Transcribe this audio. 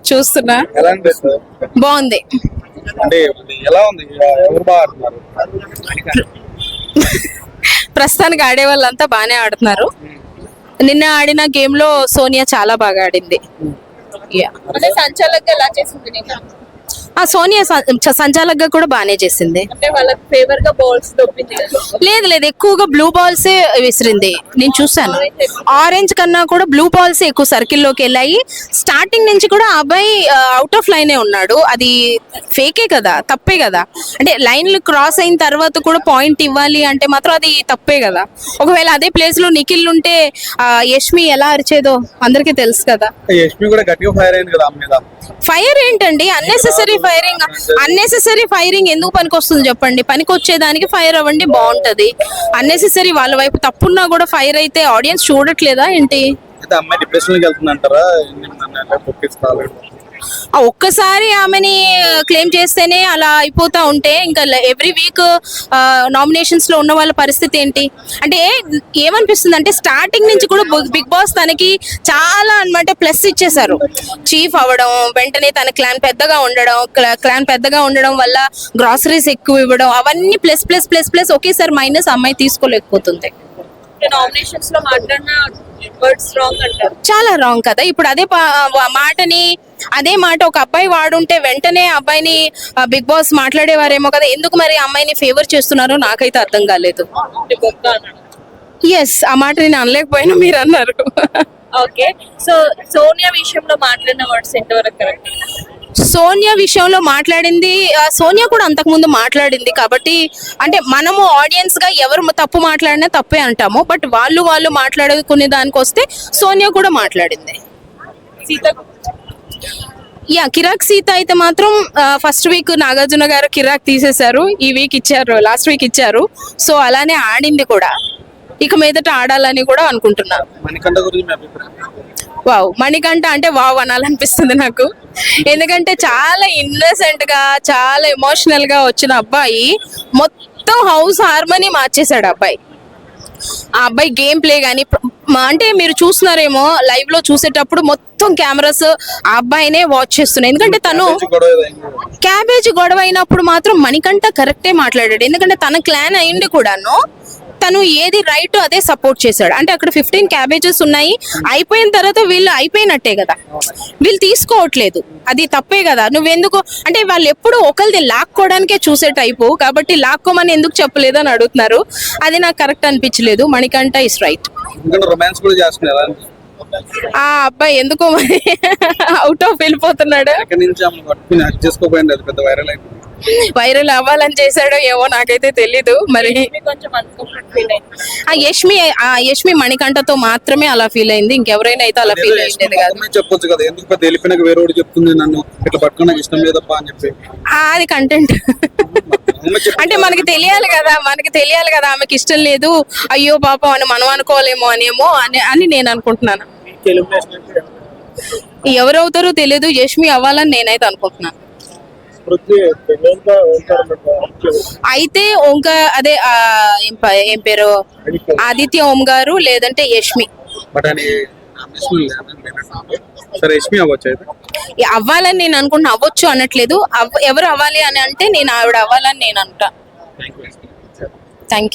చూస్తున్నా. ఎలా అనిపిస్తుంది? బాగుంది. అంటే ఎలా ఉంది? ఎవరు బాగా ఆడుతున్నారు? ప్రస్తుతానికి ఆడే వాళ్ళంతా బాగానే ఆడుతున్నారు. నిన్న ఆడిన గేమ్ లో సోనియా చాలా బాగా ఆడింది. సంచాలకుగా ఎలా చేసింది నిన్న? సోనియా సంచాలకుగా కూడా బాగానే చేసింది. అంటే వాళ్ళకి ఫేవర్ గా బాల్స్ దొబ్బింది. లేదు, ఎక్కువగా బ్లూ బాల్సే విసిరింది. నేను చూసాను. ఆరెంజ్ కన్నా కూడా బ్లూ బాల్స్ ఎక్కువ సర్కిల్లోకి వెళ్ళాయి. స్టార్టింగ్ నుంచి కూడా ఆ అబ్బాయి అవుట్ ఆఫ్ లైనే ఉన్నాడు. అది ఫేకే కదా, తప్పే కదా. అంటే లైన్లు క్రాస్ అయిన తర్వాత కూడా పాయింట్ ఇవ్వాలి అంటే మాత్రం అది తప్పే కదా. ఒకవేళ అదే ప్లేస్ లో నిఖిల్ ఉంటే యష్మి ఎలా అరిచేదో అందరికీ తెలుసు కదా. యష్మి కూడా గట్టిగా ఫైర్ అయింది కదా మీద. ఫైర్ ఏంటండి? అన్నెసెసరీ ఫైరింగ్ ఎందుకు పనికి వస్తుంది చెప్పండి? పనికి వచ్చేదానికి ఫైర్ అవ్వండి, బాగుంటది. అన్నెసెసరీ వాళ్ళ వైపు తప్పున్నా కూడా ఫైర్ అయితే ఆడియన్స్ చూడట్లేదా ఏంటి? అమ్మాయి డిప్రెషన్ కి వెళ్తుందంటారా? ఒక్కసారి ఆమెని క్లెయిమ్ చేస్తేనే అలా అయిపోతా ఉంటే ఇంకా ఎవ్రీ వీక్ నామినేషన్స్ లో ఉన్న వాళ్ళ పరిస్థితి ఏంటి? అంటే ఏమనిపిస్తుంది అంటే స్టార్టింగ్ నుంచి కూడా బిగ్ బాస్ తనకి చాలా అన్నమాట ప్లస్ ఇచ్చేసారు. చీఫ్ అవ్వడం, వెంటనే తన క్లాన్ పెద్దగా ఉండడం వల్ల గ్రాసరీస్ ఎక్కువ ఇవ్వడం, అవన్నీ ప్లస్ ప్లస్ ప్లస్ ప్లస్ ఒకేసారి మైనస్ అమ్మాయి తీసుకోలేకపోతుంది. నామినేషన్స్ లో మాట్లాడిన వర్డ్స్ రాంగ్ అంటారు. చాలా రాంగ్ కదా. ఇప్పుడు అదే మాట ఒక అబ్బాయి వాడుంటే వెంటనే అబ్బాయిని బిగ్ బాస్ మాట్లాడేవారేమో కదా. ఎందుకు మరి అమ్మాయిని ఫేవర్ చేస్తున్నారో నాకైతే అర్థం కాలేదు. ఎస్, ఆ మాట నేను అనలేకపోయినా మీరు అన్నారు. ఓకే, సో సోనియా విషయంలో మాట్లాడిన వర్డ్స్ ఎంతవరకు కరెక్ట్? సోనియా విషయంలో మాట్లాడింది, సోనియా కూడా అంతకుముందు మాట్లాడింది కాబట్టి అంటే మనము ఆడియన్స్ గా ఎవరు తప్పు మాట్లాడినా తప్పే అంటాము. బట్ వాళ్ళు మాట్లాడుకునే దానికి వస్తే సోనియా కూడా మాట్లాడింది. కిరాక్ సీత అయితే మాత్రం ఫస్ట్ వీక్ నాగార్జున గారు కిరాక్ తీసేశారు. ఈ వీక్ ఇచ్చారు, లాస్ట్ వీక్ ఇచ్చారు. సో అలానే ఆడింది కూడా. ఇక మీదట ఆడాలని కూడా అనుకుంటున్నాను. వావ్, మణికంఠ అంటే వావ్ అనాలనిపిస్తుంది నాకు. ఎందుకంటే చాలా ఇన్నోసెంట్ గా, చాలా ఎమోషనల్ గా వచ్చిన అబ్బాయి మొత్తం హౌస్ హార్మనీ మార్చేశాడు. ఆ అబ్బాయి గేమ్ ప్లే కానీ అంటే మీరు చూస్తున్నారేమో లైవ్ లో చూసేటప్పుడు మొత్తం కెమెరాస్ ఆ అబ్బాయినే వాచ్ చేస్తున్నాయి. ఎందుకంటే తను క్యాబేజ్ గొడవ అయినప్పుడు మాత్రం మణికంఠ కరెక్టే మాట్లాడాడు. ఎందుకంటే తన క్లాన్ అయింది కూడాను, తను ఏది రైట్ అదే సపోర్ట్ చేశాడు. అంటే అక్కడ 15 క్యాబేజెస్ ఉన్నాయి, అయిపోయిన తర్వాత వీళ్ళు అయిపోయినట్టే కదా, వీళ్ళు తీసుకోవట్లేదు, అది తప్పే కదా. నువ్వెందుకు అంటే వాళ్ళు ఎప్పుడు ఒకరిది లాక్కోవడానికే చూసే టైపు కాబట్టి లాక్కోమని ఎందుకు చెప్పలేదు అని అడుగుతున్నారు. అది నాకు కరెక్ట్ అనిపించలేదు. Manikanta is right. ఆ అబ్బాయి ఎందుకో మరి అవుట్ ఆఫ్ వెళ్ళిపోతున్నాడు. వైరల్ అవ్వాలని చేశాడో ఏమో నాకైతే తెలీదు మరి. యష్మి మణికంఠతో మాత్రమే అలా ఫీల్ అయింది, ఇంకెవరైనా అయితే అలా ఫీల్ అయ్యేది కాదు. చెప్పొచ్చు కదా, ఎందుకు తెలిపినాక వేరే చెప్తుంది నన్ను ఇట్లా పట్టుకోవడానికి ఇష్టం లేదప్పా అని చెప్పి. అది కంటెంట్ అంటే మనకి తెలియాలి కదా, ఆమెకి ఇష్టం లేదు, అయ్యో పాపం అని మనం అనుకోలేమో అని నేను అనుకుంటున్నాను. ఎవరవుతారో తెలియదు, యష్మి అవ్వాలని నేనైతే అనుకుంటున్నాను. అయితే అదే ఏం పేరు, ఆదిత్య ఓం గారు లేదంటే యష్మి అవ్వాలని నేను అనుకుంటున్నా. అవ్వచ్చు అనట్లేదు, ఎవరు అవ్వాలి అని అంటే నేను ఆవిడ అవ్వాలని నేను అంటా. Thank you.